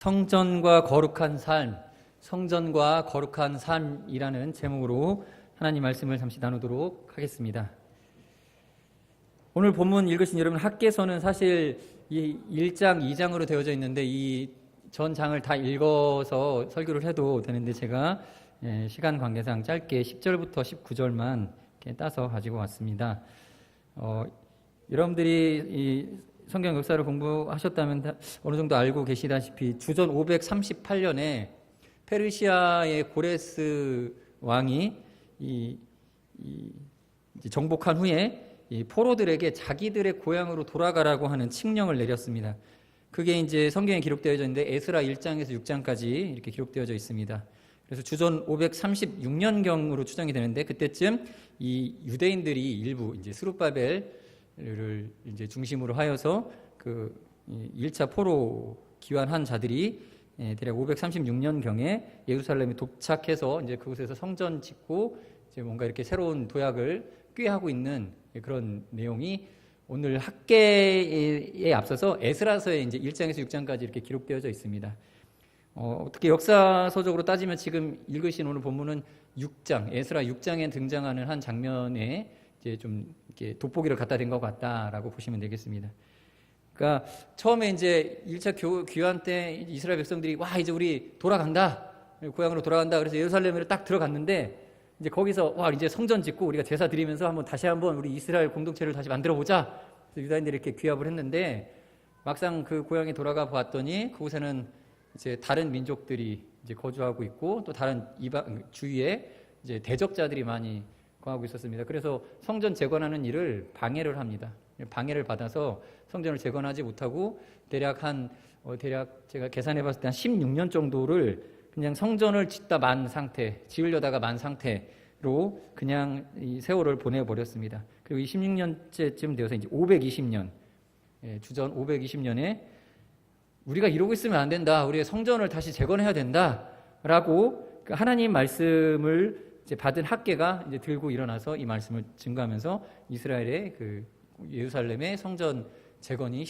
성전과 거룩한 삶, 성전과 거룩한 삶이라는 제목으로 하나님 말씀을 잠시 나누도록 하겠습니다. 오늘 본문 읽으신 여러분, 학개서는 사실 이 1장, 2장으로 되어져 있는데 이 전 장을 다 읽어서 설교를 해도 되는데 제가 시간 관계상 짧게 10절부터 19절만 이렇게 따서 가지고 왔습니다. 여러분들이 이 성경 역사를 공부하셨다면 어느 정도 알고 계시다시피 주전 538년에 페르시아의 고레스 왕이 정복한 후에 이 포로들에게 자기들의 고향으로 돌아가라고 하는 칙령을 내렸습니다. 그게 이제 성경에 기록되어져 있는데 에스라 1장에서 6장까지 이렇게 기록되어져 있습니다. 그래서 주전 536년경으로 추정이 되는데 그때쯤 이 유대인들이 일부 이제 스룹바벨을 이제 중심으로 하여서 그 1차 포로 귀환한 자들이 대략 536년경에 예루살렘에 도착해서 이제 그곳에서 성전 짓고 이제 뭔가 이렇게 새로운 도약을 꾀하고 있는 그런 내용이 오늘 학개에 앞서서 에스라서의 이제 1장에서 6장까지 이렇게 기록되어져 있습니다. 어떻게 역사서적으로 따지면 지금 읽으신 오늘 본문은 6장, 에스라 6장에 등장하는 한 장면에 이제 좀 이렇게 돋보기를 갖다 댄 것 같다라고 보시면 되겠습니다. 그러니까 처음에 이제 1차 귀환 때 이스라엘 백성들이 와 이제 우리 돌아간다, 고향으로 돌아간다. 그래서 예루살렘으로 딱 들어갔는데 이제 거기서 와 이제 성전 짓고 우리가 제사 드리면서 다시 한번 우리 이스라엘 공동체를 다시 만들어 보자. 그래서 유다인들이 이렇게 귀합을 했는데 막상 그 고향에 돌아가 보았더니 그곳에는 이제 다른 민족들이 이제 거주하고 있고 또 다른 주위에 이제 대적자들이 많이 거하고 있었습니다. 그래서 성전 재건하는 일을 방해를 합니다. 방해를 받아서 성전을 재건하지 못하고 대략 제가 계산해 봤을 때 한 16년 정도를 그냥 성전을 지으려다가 만 상태로 그냥 이 세월을 보내버렸습니다. 그리고 이 16년째쯤 되어서 이제 520년, 주전 520년에 우리가 이러고 있으면 안 된다. 우리의 성전을 다시 재건해야 된다라고 하나님 말씀을 이제 받은 학개가 이제 들고 일어나서 이 말씀을 증거하면서 이스라엘의 그 예루살렘의 성전 재건이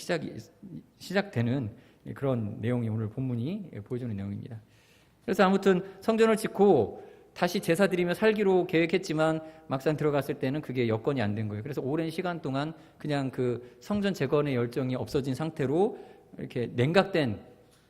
시작되는 그런 내용이 오늘 본문이 보여주는 내용입니다. 그래서 아무튼 성전을 짓고 다시 제사 드리며 살기로 계획했지만 막상 들어갔을 때는 그게 여건이 안 된 거예요. 그래서 오랜 시간 동안 그냥 그 성전 재건의 열정이 없어진 상태로 이렇게 냉각된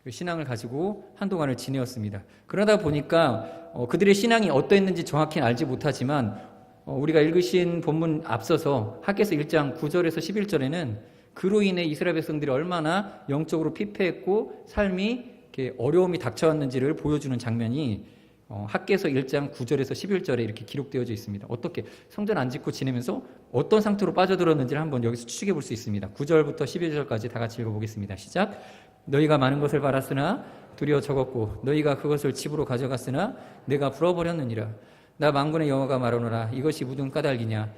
신앙을 가지고 한동안을 지내었습니다. 그러다 보니까 그들의 신앙이 어떠했는지 정확히 알지 못하지만 우리가 읽으신 본문 앞서서 학개서 1장 9절에서 11절에는 그로 인해 이스라엘 백성들이 얼마나 영적으로 피폐했고 삶이 이렇게 어려움이 닥쳐왔는지를 보여주는 장면이 학개서 1장 9절에서 11절에 이렇게 기록되어져 있습니다. 어떻게 성전 안 짓고 지내면서 어떤 상태로 빠져들었는지를 한번 여기서 추측해 볼 수 있습니다. 9절부터 11절까지 다 같이 읽어보겠습니다. 시작. 너희가 많은 것을 바랐으나 두려워 적었고 너희가 그것을 집으로 가져갔으나 내가 불어버렸느니라. 나 만군의 여호와가 말하노라. 이것이 무슨 까닭이냐.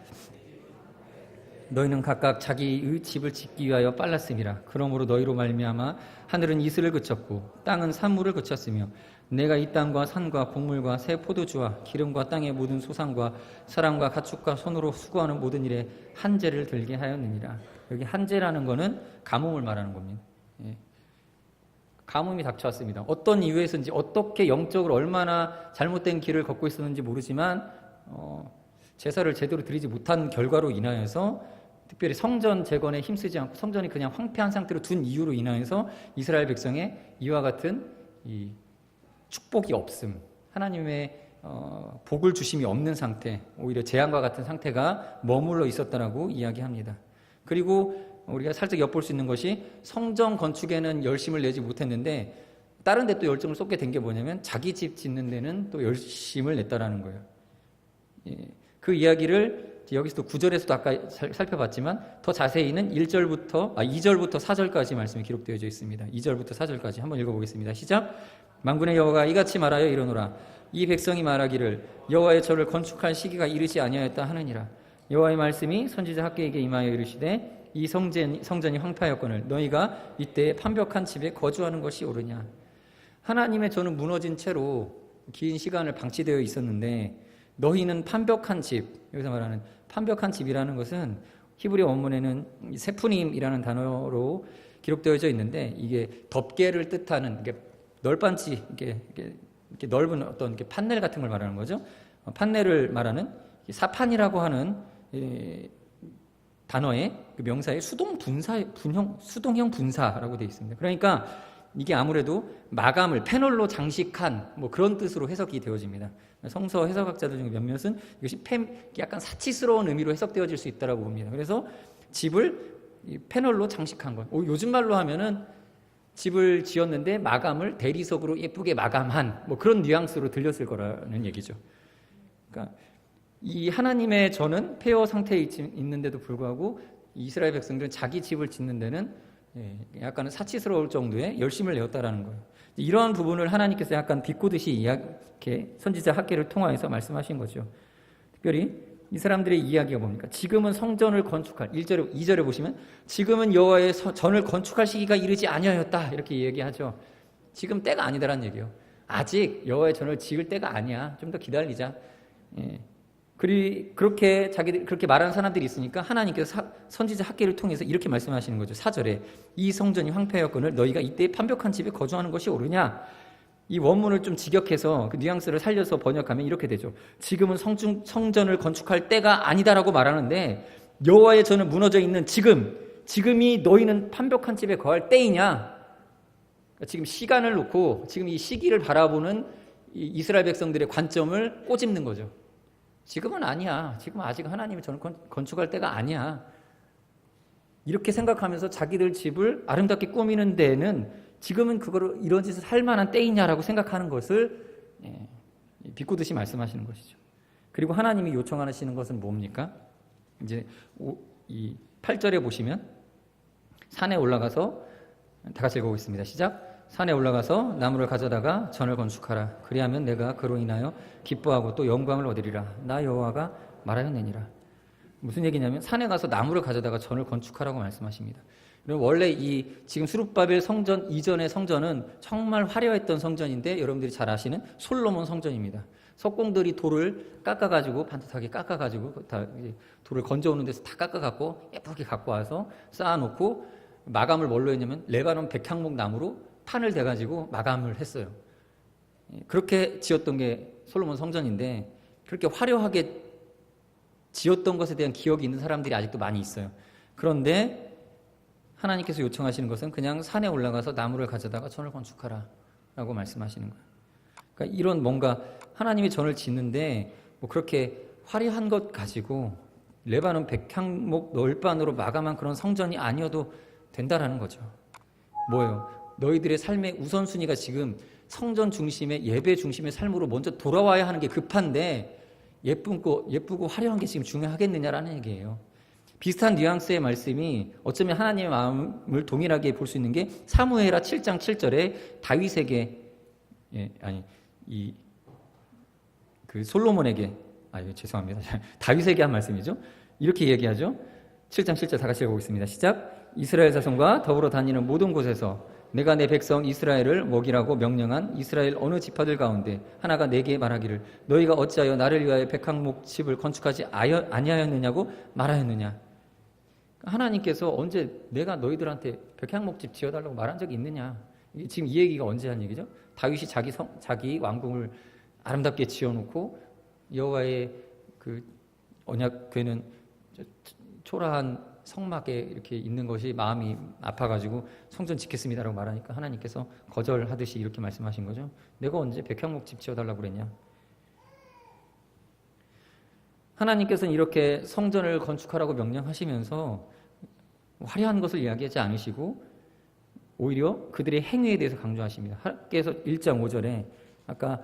너희는 각각 자기의 집을 짓기 위하여 빨랐음이라. 그러므로 너희로 말미암아 하늘은 이슬을 그쳤고 땅은 산물을 그쳤으며 내가 이 땅과 산과 곡물과 새 포도주와 기름과 땅의 모든 소산과 사람과 가축과 손으로 수고하는 모든 일에 한재를 들게 하였느니라. 여기 한재라는 거는 가뭄을 말하는 겁니다. 가뭄이 닥쳐왔습니다. 어떤 이유에서인지 어떻게 영적으로 얼마나 잘못된 길을 걷고 있었는지 모르지만 제사를 제대로 드리지 못한 결과로 인하여서 특별히 성전 재건에 힘쓰지 않고 성전이 그냥 황폐한 상태로 둔 이유로 인하여서 이스라엘 백성의 이와 같은 이 축복이 없음, 하나님의 복을 주심이 없는 상태, 오히려 재앙과 같은 상태가 머물러 있었다라고 이야기합니다. 그리고 우리가 살짝 엿볼 수 있는 것이 성전 건축에는 열심을 내지 못했는데 다른 데 또 열정을 쏟게 된 게 뭐냐면 자기 집 짓는 데는 또 열심을 냈다라는 거예요. 그 이야기를 여기서도 9절에서도 아까 살펴봤지만 더 자세히는 2절부터 4절까지 말씀이 기록되어져 있습니다. 2절부터 4절까지 한번 읽어보겠습니다. 시작. 만군의 여호와가 이같이 말하여 이르노라. 이 백성이 말하기를 여호와의 절을 건축할 시기가 이르지 아니하였다 하느니라. 여호와의 말씀이 선지자 학개에게 임하여 이르시되 이 성전이 황폐하였거늘 너희가 이때 판벽한 집에 거주하는 것이 옳으냐. 하나님의 전은 무너진 채로 긴 시간을 방치되어 있었는데 너희는 판벽한 집, 여기서 말하는 판벽한 집이라는 것은 히브리 원문에는 세푸님이라는 단어로 기록되어져 있는데 이게 덮개를 뜻하는, 널빤치 이렇게 넓은 어떤 이렇게 판넬 같은 걸 말하는 거죠. 판넬을 말하는 사판이라고 하는 단어의 그 명사의 수동형 분사라고 되어 있습니다. 그러니까 이게 아무래도 마감을 패널로 장식한 뭐 그런 뜻으로 해석이 되어집니다. 성서 해석학자들 중에 몇몇은 이것이 약간 사치스러운 의미로 해석되어질 수 있다고 봅니다. 그래서 집을 패널로 장식한 것. 요즘 말로 하면은 집을 지었는데 마감을 대리석으로 예쁘게 마감한 뭐 그런 뉘앙스로 들렸을 거라는 얘기죠. 그러니까 이 하나님의 전은 폐허 상태에 있는데도 불구하고 이스라엘 백성들은 자기 집을 짓는 데는 약간은 사치스러울 정도의 열심을 내었다라는 거예요. 이러한 부분을 하나님께서 약간 비꼬듯이 이렇게 선지자 학계를 통하여서 말씀하신 거죠. 특별히 이 사람들의 이야기가 뭡니까? 지금은 성전을 건축할 1절에 2절에 보시면 지금은 여호와의 전을 건축할 시기가 이르지 아니하였다 이렇게 얘기하죠. 지금 때가 아니다라는 얘기예요. 아직 여호와의 전을 지을 때가 아니야. 좀 더 기다리자. 그렇게 자기들 그렇게 말하는 사람들이 있으니까 하나님께서 선지자 학계를 통해서 이렇게 말씀하시는 거죠. 4절에 이 성전이 황폐하였거늘 너희가 이때 판벽한 집에 거주하는 것이 옳으냐? 이 원문을 좀 직역해서 그 뉘앙스를 살려서 번역하면 이렇게 되죠. 지금은 성전을 건축할 때가 아니다라고 말하는데 여호와의 전은 무너져 있는 지금이 너희는 판벽한 집에 거할 때이냐? 그러니까 지금 시간을 놓고 지금 이 시기를 바라보는 이스라엘 백성들의 관점을 꼬집는 거죠. 지금은 아니야. 지금 아직 하나님이 전을 건축할 때가 아니야. 이렇게 생각하면서 자기들 집을 아름답게 꾸미는 데에는 지금은 이런 짓을 할 만한 때이냐라고 생각하는 것을 비꼬듯이 말씀하시는 것이죠. 그리고 하나님이 요청하시는 것은 뭡니까? 이제 이 8절에 보시면 산에 올라가서 다 같이 읽어보겠습니다. 시작. 산에 올라가서 나무를 가져다가 전을 건축하라. 그리하면 내가 그로 인하여 기뻐하고 또 영광을 얻으리라. 나 여호와가 말하였느니라. 무슨 얘기냐면 산에 가서 나무를 가져다가 전을 건축하라고 말씀하십니다. 원래 이 지금 수룹바벨 성전 이전의 성전은 정말 화려했던 성전인데 여러분들이 잘 아시는 솔로몬 성전입니다. 석공들이 돌을 깎아가지고 반듯하게 깎아가지고 다 돌을 건져오는 데서 다 깎아갖고 예쁘게 갖고 와서 쌓아놓고 마감을 뭘로 했냐면 레바논 백향목 나무로 판을 대가지고 마감을 했어요. 그렇게 지었던 게 솔로몬 성전인데 그렇게 화려하게 지었던 것에 대한 기억이 있는 사람들이 아직도 많이 있어요. 그런데 하나님께서 요청하시는 것은 그냥 산에 올라가서 나무를 가져다가 전을 건축하라 라고 말씀하시는 거예요. 그러니까 이런 뭔가 하나님이 전을 짓는데 뭐 그렇게 화려한 것 가지고 레바논 백향목 널판으로 마감한 그런 성전이 아니어도 된다라는 거죠. 뭐예요? 너희들의 삶의 우선순위가 지금 성전 중심의 예배 중심의 삶으로 먼저 돌아와야 하는 게 급한데 예쁘고 화려한 게 지금 중요하겠느냐라는 얘기예요. 비슷한 뉘앙스의 말씀이 어쩌면 하나님의 마음을 동일하게 볼 수 있는 게 사무엘하 7장 7절에 다윗에게 솔로몬에게 죄송합니다. 다윗에게 한 말씀이죠. 이렇게 얘기하죠. 7장 7절 다 같이 읽어보겠습니다. 시작. 이스라엘 자손과 더불어 다니는 모든 곳에서 내가 내 백성 이스라엘을 먹이라고 명령한 이스라엘 어느 지파들 가운데 하나가 내게 말하기를 너희가 어찌하여 나를 위하여 백향목 집을 건축하지 아니하였느냐고 말하였느냐. 하나님께서 언제 내가 너희들한테 백향목집 지어달라고 말한 적이 있느냐. 지금 이 얘기가 언제 한 얘기죠? 다윗이 자기 왕궁을 아름답게 지어놓고 여호와의 그 언약궤는 초라한 성막에 이렇게 있는 것이 마음이 아파가지고 성전 짓겠습니다라고 말하니까 하나님께서 거절하듯이 이렇게 말씀하신 거죠. 내가 언제 백향목집 지어달라고 그랬냐. 하나님께서는 이렇게 성전을 건축하라고 명령하시면서 화려한 것을 이야기하지 않으시고 오히려 그들의 행위에 대해서 강조하십니다. 하나님께서 1장 5절에 아까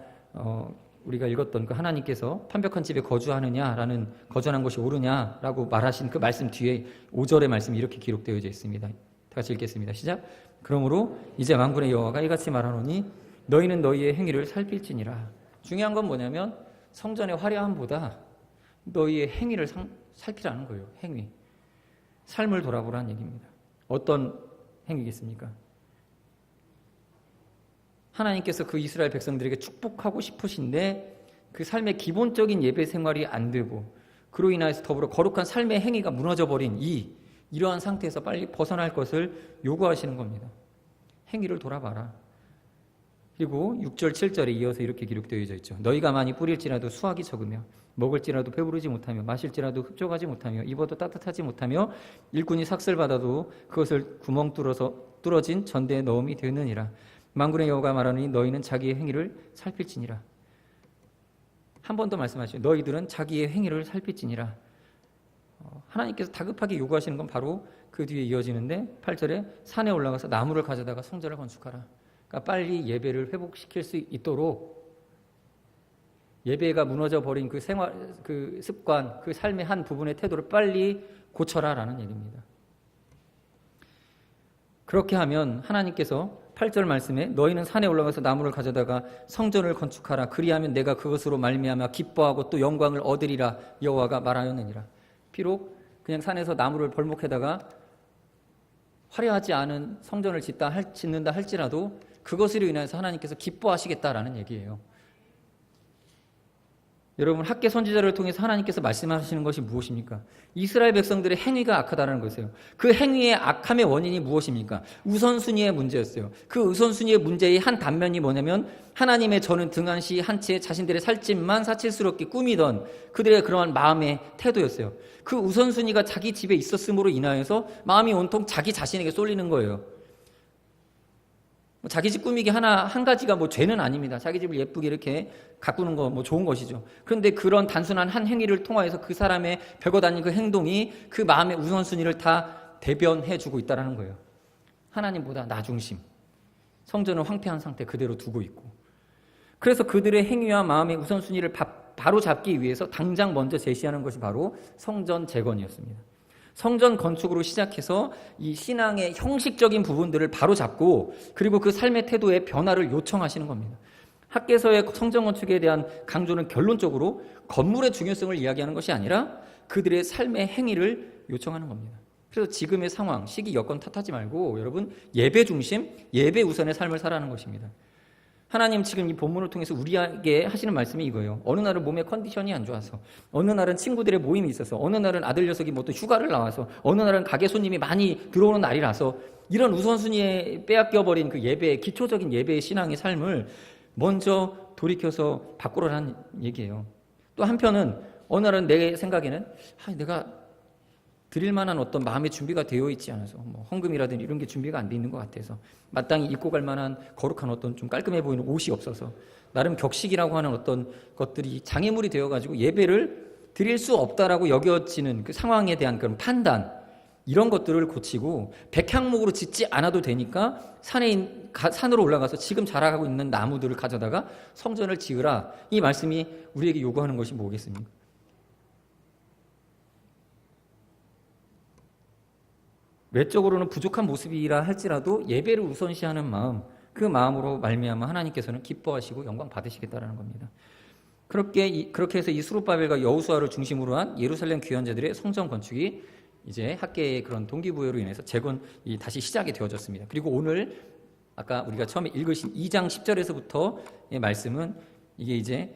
우리가 읽었던 그 하나님께서 판벽한 집에 거주하느냐라는 거주하는 것이 옳으냐라고 말하신 그 말씀 뒤에 5절의 말씀이 이렇게 기록되어 있습니다. 다 같이 읽겠습니다. 시작. 그러므로 이제 만군의 여호와가 이같이 말하노니 너희는 너희의 행위를 살필지니라. 중요한 건 뭐냐면 성전의 화려함보다 너희의 행위를 살피라는 거예요. 행위. 삶을 돌아보라는 얘기입니다. 어떤 행위겠습니까? 하나님께서 그 이스라엘 백성들에게 축복하고 싶으신데 그 삶의 기본적인 예배 생활이 안 되고 그로 인하여서 더불어 거룩한 삶의 행위가 무너져버린 이러한 상태에서 빨리 벗어날 것을 요구하시는 겁니다. 행위를 돌아봐라. 그리고 6절 7절에 이어서 이렇게 기록되어져 있죠. 너희가 많이 뿌릴지라도 수확이 적으며 먹을지라도 배부르지 못하며 마실지라도 흡족하지 못하며 입어도 따뜻하지 못하며 일꾼이 삭슬받아도 그것을 구멍 뚫어진 전대에 넣음이 되느니라. 만군의 여호와가 말하노니 너희는 자기의 행위를 살필지니라. 한 번 더 말씀하시죠. 너희들은 자기의 행위를 살필지니라. 하나님께서 다급하게 요구하시는 건 바로 그 뒤에 이어지는데 8절에 산에 올라가서 나무를 가져다가 성전을 건축하라. 그러니까 빨리 예배를 회복시킬 수 있도록 예배가 무너져 버린 그 생활, 그 습관, 그 삶의 한 부분의 태도를 빨리 고쳐라라는 얘기입니다. 그렇게 하면 하나님께서 8절 말씀에 너희는 산에 올라가서 나무를 가져다가 성전을 건축하라. 그리하면 내가 그것으로 말미암아 기뻐하고 또 영광을 얻으리라 여호와가 말하였느니라. 비록 그냥 산에서 나무를 벌목해다가 화려하지 않은 성전을 짓는다 할지라도 그것으로 인해서 하나님께서 기뻐하시겠다라는 얘기예요. 여러분, 학개 선지자를 통해서 하나님께서 말씀하시는 것이 무엇입니까? 이스라엘 백성들의 행위가 악하다는 것이에요. 그 행위의 악함의 원인이 무엇입니까? 우선순위의 문제였어요. 그 우선순위의 문제의 한 단면이 뭐냐면 하나님의 저는 등한시 한 채 자신들의 살집만 사칠스럽게 꾸미던 그들의 그러한 마음의 태도였어요. 그 우선순위가 자기 집에 있었음으로 인하여서 마음이 온통 자기 자신에게 쏠리는 거예요. 자기 집 꾸미기 한 가지가 뭐 죄는 아닙니다. 자기 집을 예쁘게 이렇게 가꾸는 거 뭐 좋은 것이죠. 그런데 그런 단순한 한 행위를 통하여서 그 사람의 벽어 다니는 그 행동이 그 마음의 우선순위를 다 대변해 주고 있다는 거예요. 하나님보다 나 중심. 성전은 황폐한 상태 그대로 두고 있고. 그래서 그들의 행위와 마음의 우선순위를 바로 잡기 위해서 당장 먼저 제시하는 것이 바로 성전 재건이었습니다. 성전 건축으로 시작해서 이 신앙의 형식적인 부분들을 바로 잡고 그리고 그 삶의 태도의 변화를 요청하시는 겁니다. 학개서의 성전 건축에 대한 강조는 결론적으로 건물의 중요성을 이야기하는 것이 아니라 그들의 삶의 행위를 요청하는 겁니다. 그래서 지금의 상황, 시기, 여건 탓하지 말고 여러분 예배 중심, 예배 우선의 삶을 살아가는 것입니다. 하나님 지금 이 본문을 통해서 우리에게 하시는 말씀이 이거예요. 어느 날은 몸의 컨디션이 안 좋아서, 어느 날은 친구들의 모임이 있어서, 어느 날은 아들 녀석이 뭐 또 휴가를 나와서, 어느 날은 가게 손님이 많이 들어오는 날이라서 이런 우선순위에 빼앗겨버린 그 예배의 기초적인 예배의 신앙의 삶을 먼저 돌이켜서 바꾸라는 얘기예요. 또 한편은 어느 날은 내 생각에는 내가 드릴 만한 어떤 마음의 준비가 되어 있지 않아서 뭐 헌금이라든지 이런 게 준비가 안 돼 있는 것 같아서 마땅히 입고 갈 만한 거룩한 어떤 좀 깔끔해 보이는 옷이 없어서 나름 격식이라고 하는 어떤 것들이 장애물이 되어가지고 예배를 드릴 수 없다라고 여겨지는 그 상황에 대한 그런 판단 이런 것들을 고치고 백향목으로 짓지 않아도 되니까 산으로 올라가서 지금 자라가고 있는 나무들을 가져다가 성전을 지으라 이 말씀이 우리에게 요구하는 것이 뭐겠습니까? 외적으로는 부족한 모습이라 할지라도 예배를 우선시하는 마음, 그 마음으로 말미암아 하나님께서는 기뻐하시고 영광 받으시겠다라는 겁니다. 그렇게 해서 이 스룹바벨과 여호수아를 중심으로 한 예루살렘 귀환자들의 성전 건축이 이제 학계의 그런 동기부여로 인해서 재건이 다시 시작이 되어졌습니다. 그리고 오늘 아까 우리가 처음에 읽으신 2장 10절에서부터의 말씀은 이게 이제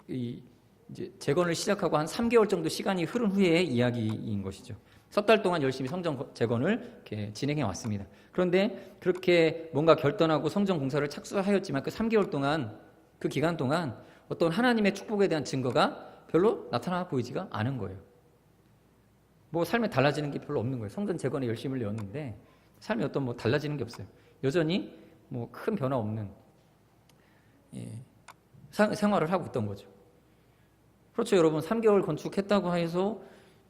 이제 재건을 시작하고 한 3개월 정도 시간이 흐른 후의 이야기인 것이죠. 석 달 동안 열심히 성전 재건을 이렇게 진행해 왔습니다. 그런데 그렇게 뭔가 결단하고 성전 공사를 착수하였지만 그 3개월 동안 그 기간 동안 어떤 하나님의 축복에 대한 증거가 별로 나타나 보이지가 않은 거예요. 뭐 삶에 달라지는 게 별로 없는 거예요. 성전 재건에 열심을 내었는데 삶에 어떤 뭐 달라지는 게 없어요. 여전히 뭐 큰 변화 없는 생활을 하고 있던 거죠. 그렇죠, 여러분. 3개월 건축했다고 해서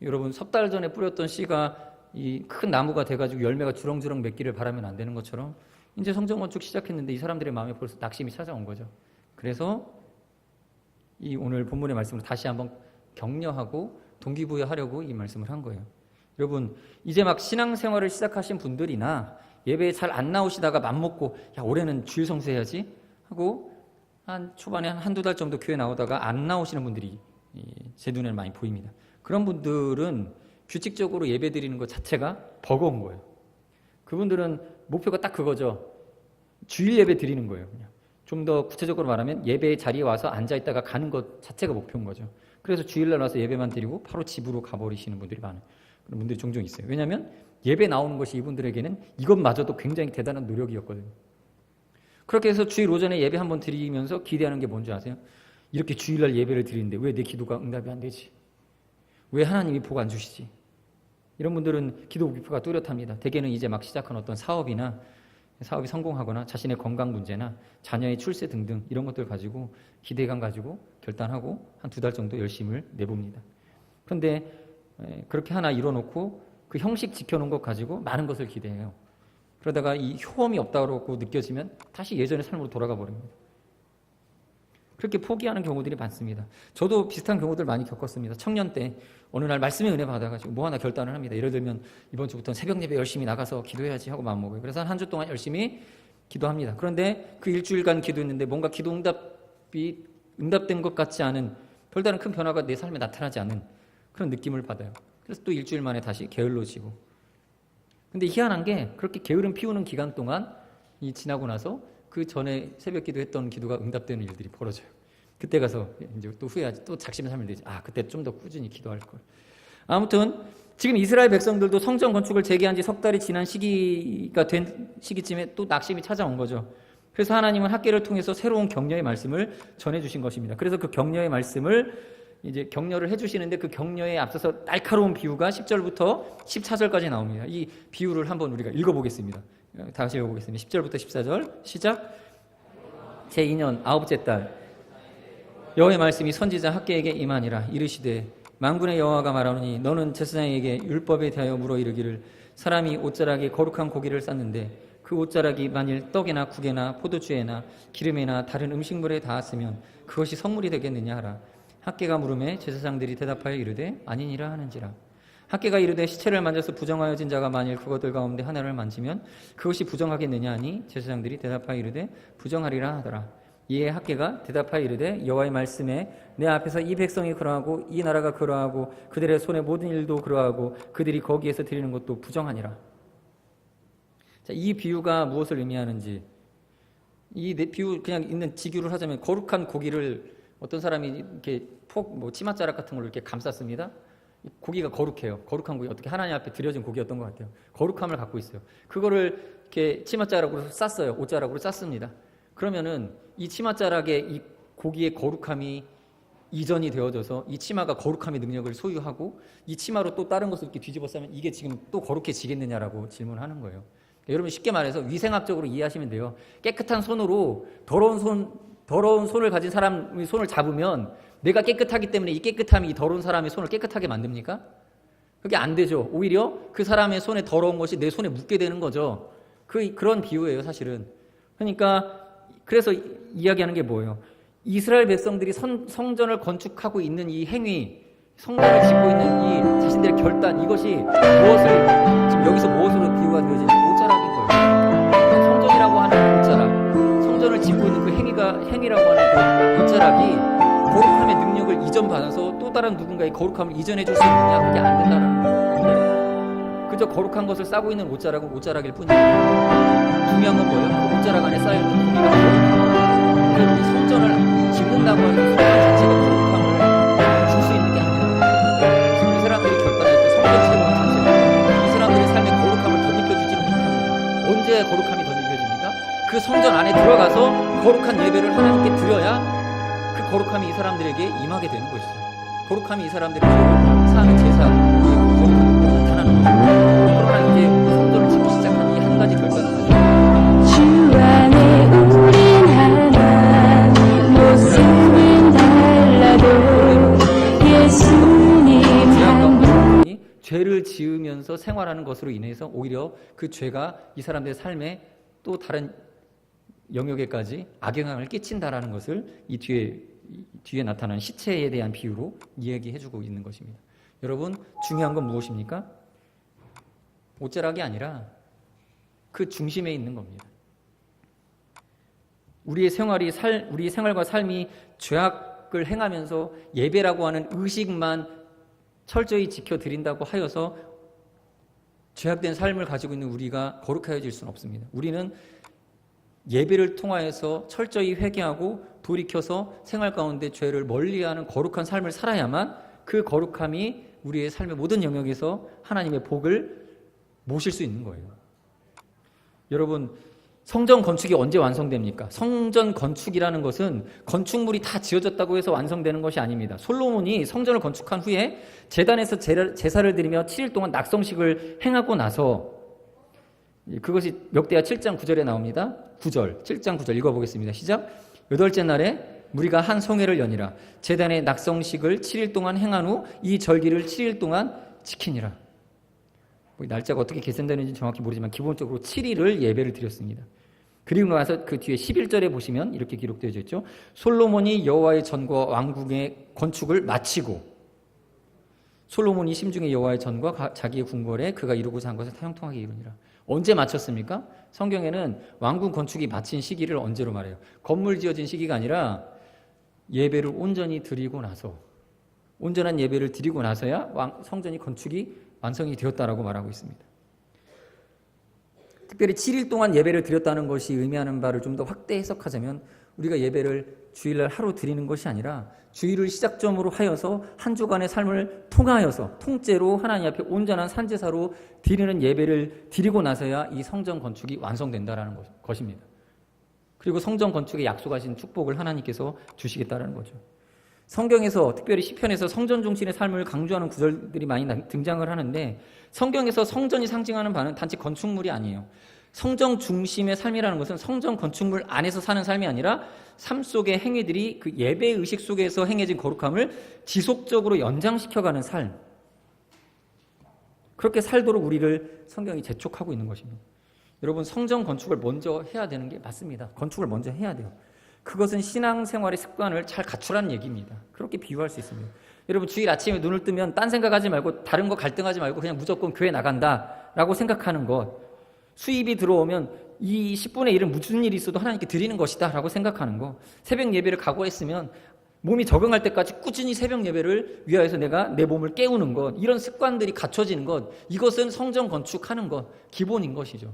여러분 석 달 전에 뿌렸던 씨가 이 큰 나무가 돼가지고 열매가 주렁주렁 맺기를 바라면 안 되는 것처럼 이제 성전 건축 시작했는데 이 사람들의 마음에 벌써 낙심이 찾아온 거죠. 그래서 이 오늘 본문의 말씀을 다시 한번 격려하고 동기부여하려고 이 말씀을 한 거예요. 여러분 이제 막 신앙생활을 시작하신 분들이나 예배에 잘 안 나오시다가 맘먹고 야 올해는 주일 성수해야지 하고 한 초반에 한두 달 정도 교회 나오다가 안 나오시는 분들이 제 눈에는 많이 보입니다. 그런 분들은 규칙적으로 예배 드리는 것 자체가 버거운 거예요. 그분들은 목표가 딱 그거죠. 주일 예배 드리는 거예요. 그냥. 좀 더 구체적으로 말하면 예배의 자리에 와서 앉아있다가 가는 것 자체가 목표인 거죠. 그래서 주일날 와서 예배만 드리고 바로 집으로 가버리시는 분들이 많아요. 그런 분들이 종종 있어요. 왜냐하면 예배 나오는 것이 이분들에게는 이것마저도 굉장히 대단한 노력이었거든요. 그렇게 해서 주일 오전에 예배 한번 드리면서 기대하는 게 뭔지 아세요? 이렇게 주일날 예배를 드리는데 왜 내 기도가 응답이 안 되지? 왜 하나님이 복 안 주시지? 이런 분들은 기도 목표가 뚜렷합니다. 대개는 이제 막 시작한 어떤 사업이 성공하거나 자신의 건강 문제나 자녀의 출세 등등 이런 것들 가지고 기대감 가지고 결단하고 한 2달 정도 열심을 내봅니다. 그런데 그렇게 하나 이뤄놓고 그 형식 지켜놓은 것 가지고 많은 것을 기대해요. 그러다가 이 효험이 없다고 느껴지면 다시 예전의 삶으로 돌아가 버립니다. 그렇게 포기하는 경우들이 많습니다. 저도 비슷한 경우들 많이 겪었습니다. 청년 때 어느 날 말씀의 은혜 받아가지고 뭐 하나 결단을 합니다. 예를 들면 이번 주부터는 새벽 예배 열심히 나가서 기도해야지 하고 마음먹어요. 그래서 한 주 동안 열심히 기도합니다. 그런데 그 일주일간 기도했는데 뭔가 기도 응답된 것 같지 않은 별다른 큰 변화가 내 삶에 나타나지 않는 그런 느낌을 받아요. 그래서 또 일주일 만에 다시 게을러지고. 근데 희한한 게 그렇게 게으름 피우는 기간 동안 지나고 나서 그 전에 새벽 기도했던 기도가 응답되는 일들이 벌어져요. 그때 가서 이제 또 후회하지, 또 작심삼일 되지. 그때 좀 더 꾸준히 기도할 걸. 아무튼 지금 이스라엘 백성들도 성전 건축을 재개한 지 3달이 지난 시기가 된 시기쯤에 또 낙심이 찾아온 거죠. 그래서 하나님은 학개를 통해서 새로운 격려의 말씀을 전해주신 것입니다. 그래서 그 격려의 말씀을 이제 격려를 해주시는데 그 격려에 앞서서 날카로운 비유가 10절부터 14절까지 나옵니다. 이 비유를 한번 우리가 읽어보겠습니다. 다시 읽어보겠습니다. 10절부터 14절 시작. 제2년 9째 달 여호와의 말씀이 선지자 학개에게 임하니라. 이르시되 만군의 여호와가 말하노니 너는 제사장에게 율법에 대하여 물어 이르기를 사람이 옷자락에 거룩한 고기를 쌌는데 그 옷자락이 만일 떡이나 국에나 포도주에나 기름에나 다른 음식물에 닿았으면 그것이 성물이 되겠느냐 하라. 학개가 물음에 제사장들이 대답하여 이르되 아니니라 하는지라. 학개가 이르되 시체를 만져서 부정하여진 자가 만일 그것들 가운데 하나를 만지면 그것이 부정하겠느냐 하니 제사장들이 대답하여 이르되 부정하리라 하더라. 이에 학개가 대답하여 이르되 여호와의 말씀에 내 앞에서 이 백성이 그러하고 이 나라가 그러하고 그들의 손의 모든 일도 그러하고 그들이 거기에서 드리는 것도 부정하니라. 자, 이 비유가 무엇을 의미하는지, 이 비유 그냥 있는 직유를 하자면 거룩한 고기를 어떤 사람이 이렇게 치맛자락 같은 걸로 이렇게 감쌌습니다. 고기가 거룩해요. 거룩한 고기, 어떻게 하나님 앞에 드려진 고기였던 것 같아요. 거룩함을 갖고 있어요. 그거를 이렇게 치맛자락으로 쌌어요. 옷자락으로 쌌습니다. 그러면은 이 치맛자락에 이 고기의 거룩함이 이전이 되어져서 이 치마가 거룩함의 능력을 소유하고 이 치마로 또 다른 것을 이렇게 뒤집어 싸면 이게 지금 또 거룩해지겠느냐라고 질문하는 거예요. 여러분 쉽게 말해서 위생학적으로 이해하시면 돼요. 깨끗한 손으로 더러운 손을 가진 사람의 손을 잡으면 내가 깨끗하기 때문에 이 깨끗함이 이 더러운 사람의 손을 깨끗하게 만듭니까? 그게 안 되죠. 오히려 그 사람의 손에 더러운 것이 내 손에 묻게 되는 거죠. 그런 비유예요, 사실은. 그러니까 그래서 이야기하는 게 뭐예요? 이스라엘 백성들이 성전을 건축하고 있는 이 행위, 성전을 짓고 있는 이 자신들의 결단, 이것이 지금 여기서 무엇으로 비유가 되어지는지 옷자락인 거예요. 성전이라고 하는 옷자락, 성전을 짓고 있는 그 행위라고 하는 그 옷자락이 거룩함의 능력을 이전받아서 또 다른 누군가의 거룩함을 이전해 줄 수 있느냐? 그게 안 된다는 거예요. 그저 거룩한 것을 싸고 있는 옷자락은 옷자락일 뿐이에요. 중요한 건 뭐예요? 그 옷자락 안에 쌓여있는 고기가 거룩함이에요. 성전을 짓는다고 하는 성전 자체가 거룩함을 줄 수 있는 게 아니에요. 지금 이 사람들이 결단할 때 성전 제공 자체가 이 사람들의 삶에 거룩함을 덧입혀주지 못합니다. 언제 거룩함이 덧입혀집니까? 그 성전 안에 들어가서 거룩한 예배를 하나님께 드려야 그 거룩함이 이 사람들에게 임하게 되는 것이죠. 거룩함이 이 사람들의 죄를 사하는 제사의 거룩함이 나타나는 것이죠. 그러나 이제 성전을 짓기 시작한 이 한 가지 결단은 주 안에 우린 하나 모습은 달라도 예수님 한 분 죄를 지으면서 생활하는 것으로 인해서 오히려 그 죄가 이 사람들의 삶에 또 다른 영역에까지 악영향을 끼친다라는 것을 이 뒤에 나타난 시체에 대한 비유로 이야기해주고 있는 것입니다. 여러분, 중요한 건 무엇입니까? 옷자락이 아니라 그 중심에 있는 겁니다. 우리의 생활과 삶이 죄악을 행하면서 예배라고 하는 의식만 철저히 지켜드린다고 하여서 죄악된 삶을 가지고 있는 우리가 거룩해질 수는 없습니다. 우리는 예배를 통하여서 철저히 회개하고 돌이켜서 생활 가운데 죄를 멀리하는 거룩한 삶을 살아야만 그 거룩함이 우리의 삶의 모든 영역에서 하나님의 복을 모실 수 있는 거예요. 여러분, 성전 건축이 언제 완성됩니까? 성전 건축이라는 것은 건축물이 다 지어졌다고 해서 완성되는 것이 아닙니다. 솔로몬이 성전을 건축한 후에 제단에서 제사를 드리며 7일 동안 낙성식을 행하고 나서, 그것이 역대하 7장 9절에 나옵니다. 9절, 7장 9절 읽어보겠습니다. 시작. 여덟째 날에 무리가 한 성회를 여니라. 제단의 낙성식을 7일 동안 행한 후 이 절기를 7일 동안 지키니라. 날짜가 어떻게 계산되는지 정확히 모르지만 기본적으로 7일을 예배를 드렸습니다. 그리고 나서 그 뒤에 11절에 보시면 이렇게 기록되어 있죠. 솔로몬이 여호와의 전과 왕궁의 건축을 마치고, 솔로몬이 심중에 여호와의 전과 자기의 궁궐에 그가 이루고자 한 것을 타형통하게 이루니라. 언제 마쳤습니까? 성경에는 왕궁 건축이 마친 시기를 언제로 말해요? 건물 지어진 시기가 아니라 예배를 온전히 드리고 나서, 온전한 예배를 드리고 나서야 성전이 건축이 완성이 되었다라고 말하고 있습니다. 특별히 7일 동안 예배를 드렸다는 것이 의미하는 바를 좀 더 확대 해석하자면, 우리가 예배를 주일날 하루 드리는 것이 아니라 주일을 시작점으로 하여서 한 주간의 삶을 통하여서 통째로 하나님 앞에 온전한 산제사로 드리는 예배를 드리고 나서야 이 성전 건축이 완성된다라는 것입니다. 그리고 성전 건축에 약속하신 축복을 하나님께서 주시겠다라는 거죠. 성경에서, 특별히 시편에서 성전 중심의 삶을 강조하는 구절들이 많이 등장을 하는데, 성경에서 성전이 상징하는 바는 단지 건축물이 아니에요. 성전 중심의 삶이라는 것은 성전 건축물 안에서 사는 삶이 아니라 삶 속의 행위들이 그 예배 의식 속에서 행해진 거룩함을 지속적으로 연장시켜가는 삶, 그렇게 살도록 우리를 성경이 재촉하고 있는 것입니다. 여러분, 성전 건축을 먼저 해야 되는 게 맞습니다. 건축을 먼저 해야 돼요. 그것은 신앙생활의 습관을 잘 갖추라는 얘기입니다. 그렇게 비유할 수 있습니다. 여러분, 주일 아침에 눈을 뜨면 딴 생각하지 말고, 다른 거 갈등하지 말고 그냥 무조건 교회 나간다라고 생각하는 것, 수입이 들어오면 이 10분의 1은 무슨 일이 있어도 하나님께 드리는 것이다 라고 생각하는 것, 새벽 예배를 각오했으면 몸이 적응할 때까지 꾸준히 새벽 예배를 위하여서 내가 내 몸을 깨우는 것, 이런 습관들이 갖춰지는 것, 이것은 성전 건축하는 것, 기본인 것이죠.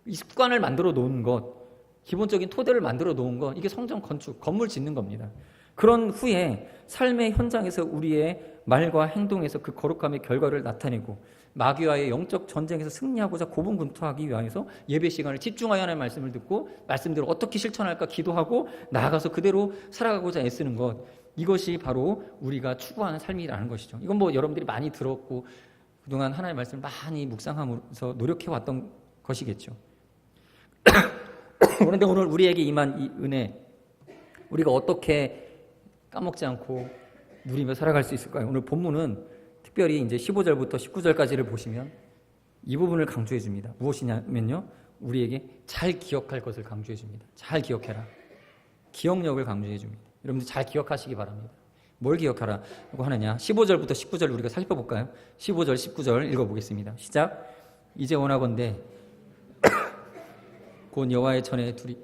이 습관을 만들어 놓은 것, 기본적인 토대를 만들어 놓은 것, 이게 성전 건축, 건물 짓는 겁니다. 그런 후에 삶의 현장에서 우리의 말과 행동에서 그 거룩함의 결과를 나타내고, 마귀와의 영적 전쟁에서 승리하고자 고군분투하기 위해서 예배 시간을 집중하여 하나님의 말씀을 듣고 말씀대로 어떻게 실천할까 기도하고 나아가서 그대로 살아가고자 애쓰는 것, 이것이 바로 우리가 추구하는 삶이라는 것이죠. 이건 뭐 여러분들이 많이 들었고 그동안 하나님의 말씀을 많이 묵상하면서 노력해왔던 것이겠죠. 그런데 오늘 우리에게 임한 이 은혜, 우리가 어떻게 까먹지 않고 누리며 살아갈 수 있을까요? 오늘 본문은 특별히 이제 15절부터 19절까지를 보시면 이 부분을 강조해 줍니다. 무엇이냐면요, 우리에게 잘 기억할 것을 강조해 줍니다. 잘 기억해라. 기억력을 강조해 줍니다. 여러분들 잘 기억하시기 바랍니다. 뭘 기억하라고 하느냐? 15절부터 19절 우리가 살펴볼까요? 15절, 19절 읽어보겠습니다. 시작. 이제 원하건대 곧 여호와의 전에 두리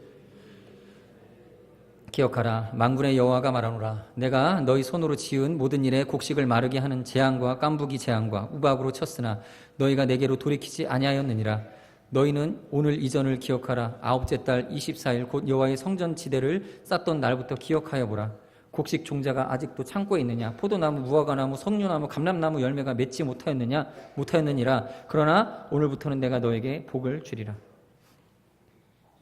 기억하라. 만군의 여호와가 말하노라. 내가 너희 손으로 지은 모든 일에 곡식을 마르게 하는 재앙과 깐부기 재앙과 우박으로 쳤으나 너희가 내게로 돌이키지 아니하였느니라. 너희는 오늘 이전을 기억하라. 아홉째 달 24일 곧 여호와의 성전 지대를 쌓던 날부터 기억하여 보라. 곡식 종자가 아직도 창고에 있느냐? 포도나무, 무화과나무, 석류나무, 감람나무 열매가 맺지 못하였느니라. 그러나 오늘부터는 내가 너에게 복을 주리라.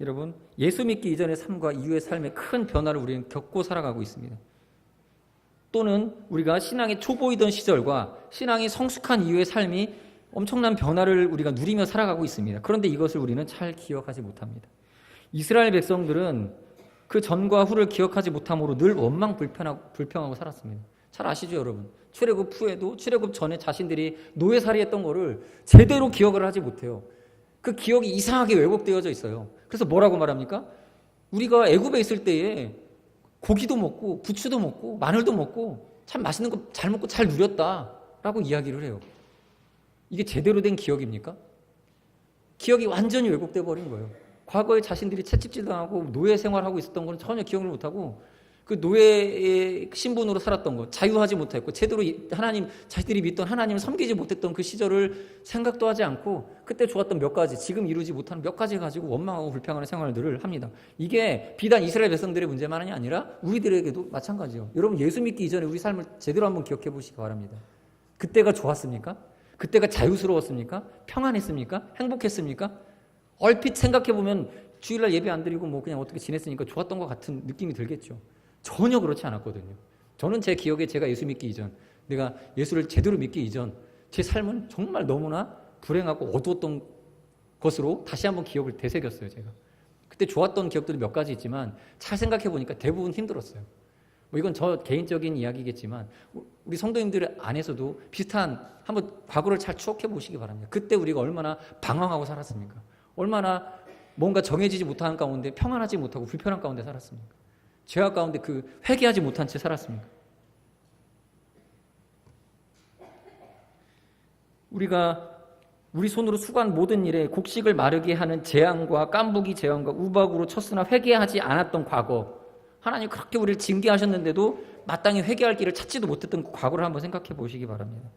여러분, 예수 믿기 이전의 삶과 이후의 삶의 큰 변화를 우리는 겪고 살아가고 있습니다. 또는 우리가 신앙의 초보이던 시절과 신앙이 성숙한 이후의 삶이 엄청난 변화를 우리가 누리며 살아가고 있습니다. 그런데 이것을 우리는 잘 기억하지 못합니다. 이스라엘 백성들은 그 전과 후를 기억하지 못함으로 늘 원망 불평하고 살았습니다. 잘 아시죠, 여러분? 출애굽 후에도 출애굽 전에 자신들이 노예살이했던 거를 제대로 기억을 하지 못해요. 그 기억이 이상하게 왜곡되어져 있어요. 그래서 뭐라고 말합니까? 우리가 애굽에 있을 때에 고기도 먹고 부추도 먹고 마늘도 먹고 참 맛있는 거 잘 먹고 잘 누렸다라고 이야기를 해요. 이게 제대로 된 기억입니까? 기억이 완전히 왜곡돼 버린 거예요. 과거에 자신들이 채찍질당하고 노예 생활하고 있었던 건 전혀 기억을 못하고, 그 노예의 신분으로 살았던 것, 자유하지 못했고 제대로 하나님, 자신들이 믿던 하나님을 섬기지 못했던 그 시절을 생각도 하지 않고 그때 좋았던 몇 가지, 지금 이루지 못하는 몇 가지 가지고 원망하고 불평하는 생활들을 합니다. 이게 비단 이스라엘 백성들의 문제만이 아니라 우리들에게도 마찬가지예요. 여러분, 예수 믿기 이전에 우리 삶을 제대로 한번 기억해 보시기 바랍니다. 그때가 좋았습니까? 그때가 자유스러웠습니까? 평안했습니까? 행복했습니까? 얼핏 생각해 보면 주일날 예배 안 드리고 뭐 그냥 어떻게 지냈으니까 좋았던 것 같은 느낌이 들겠죠. 전혀 그렇지 않았거든요. 저는 제 기억에 제가 예수 믿기 이전, 내가 예수를 제대로 믿기 이전 제 삶은 정말 너무나 불행하고 어두웠던 것으로 다시 한번 기억을 되새겼어요. 제가 그때 좋았던 기억들이 몇 가지 있지만 잘 생각해 보니까 대부분 힘들었어요. 뭐 이건 저 개인적인 이야기겠지만 우리 성도님들 안에서도 비슷한 한번 과거를 잘 추억해 보시기 바랍니다. 그때 우리가 얼마나 방황하고 살았습니까? 얼마나 뭔가 정해지지 못한 가운데 평안하지 못하고 불편한 가운데 살았습니까? 죄악 가운데 그 회개하지 못한 채 살았습니까? 우리가 우리 손으로 수고한 모든 일에 곡식을 마르게 하는 재앙과 깐부기 재앙과 우박으로 쳤으나 회개하지 않았던 과거, 하나님 그렇게 우리를 징계하셨는데도 마땅히 회개할 길을 찾지도 못했던 그 과거를 한번 생각해 보시기 바랍니다.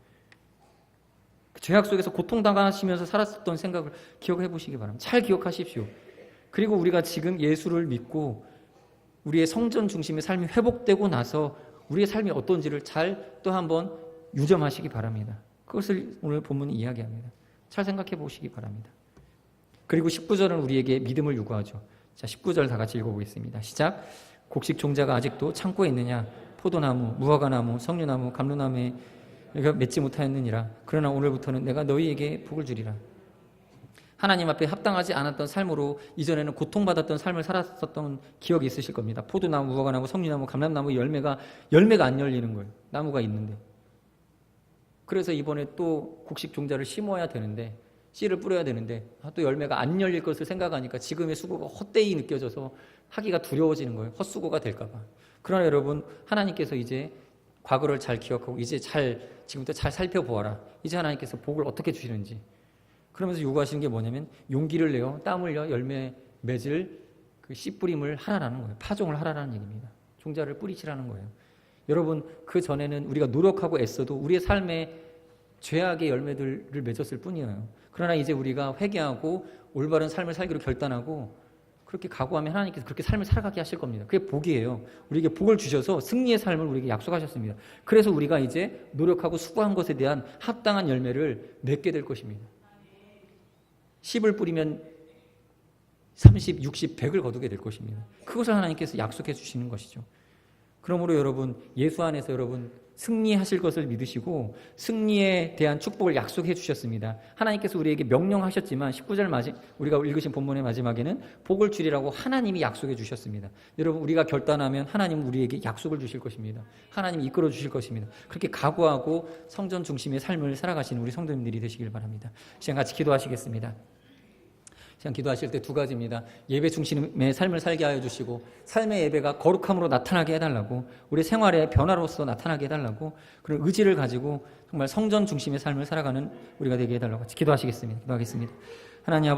그 죄악 속에서 고통당하시면서 살았었던 생각을 기억해 보시기 바랍니다. 잘 기억하십시오. 그리고 우리가 지금 예수를 믿고 우리의 성전 중심의 삶이 회복되고 나서 우리의 삶이 어떤지를 잘 또 한번 유점하시기 바랍니다. 그것을 오늘 본문이 이야기합니다. 잘 생각해 보시기 바랍니다. 그리고 19절은 우리에게 믿음을 요구하죠. 자, 19절 다 같이 읽어보겠습니다. 시작. 곡식 종자가 아직도 창고에 있느냐? 포도나무, 무화과나무, 석류나무, 감로나무에 내가 맺지 못하였느니라. 그러나 오늘부터는 내가 너희에게 복을 주리라. 하나님 앞에 합당하지 않았던 삶으로 이전에는 고통받았던 삶을 살았었던 기억이 있으실 겁니다. 포도나무, 무화과나무, 석류나무, 감람나무 열매가 안 열리는 거예요. 나무가 있는데. 그래서 이번에 또 곡식 종자를 심어야 되는데, 씨를 뿌려야 되는데 또 열매가 안 열릴 것을 생각하니까 지금의 수고가 헛되이 느껴져서 하기가 두려워지는 거예요. 헛수고가 될까 봐. 그러나 여러분, 하나님께서 이제 과거를 잘 기억하고 이제 지금부터 잘 살펴보아라. 이제 하나님께서 복을 어떻게 주시는지 그러면서 요구하시는 게 뭐냐면 용기를 내어 땀 흘려 열매 맺을 그 씨 뿌림을 하라라는 거예요. 파종을 하라라는 얘기입니다. 종자를 뿌리치라는 거예요. 여러분, 그 전에는 우리가 노력하고 애써도 우리의 삶에 죄악의 열매들을 맺었을 뿐이에요. 그러나 이제 우리가 회개하고 올바른 삶을 살기로 결단하고 그렇게 각오하면 하나님께서 그렇게 삶을 살아가게 하실 겁니다. 그게 복이에요. 우리에게 복을 주셔서 승리의 삶을 우리에게 약속하셨습니다. 그래서 우리가 이제 노력하고 수고한 것에 대한 합당한 열매를 맺게 될 것입니다. 10을 뿌리면 30, 60, 100을 거두게 될 것입니다. 그것을 하나님께서 약속해 주시는 것이죠. 그러므로 여러분, 예수 안에서 여러분 승리하실 것을 믿으시고 승리에 대한 축복을 약속해 주셨습니다. 하나님께서 우리에게 명령하셨지만 19절 우리가 읽으신 본문의 마지막에는 복을 주리라고 하나님이 약속해 주셨습니다. 여러분, 우리가 결단하면 하나님은 우리에게 약속을 주실 것입니다. 하나님이 이끌어 주실 것입니다. 그렇게 각오하고 성전 중심의 삶을 살아가시는 우리 성도님들이 되시길 바랍니다. 시간 같이 기도하시겠습니다. 그냥 기도하실 때 두 가지입니다. 예배 중심의 삶을 살게 하여 주시고 삶의 예배가 거룩함으로 나타나게 해달라고, 우리 생활의 변화로서 나타나게 해달라고, 그런 의지를 가지고 정말 성전 중심의 삶을 살아가는 우리가 되게 해달라고 같이 기도하시겠습니다. 기도하겠습니다. 하나님 아버지,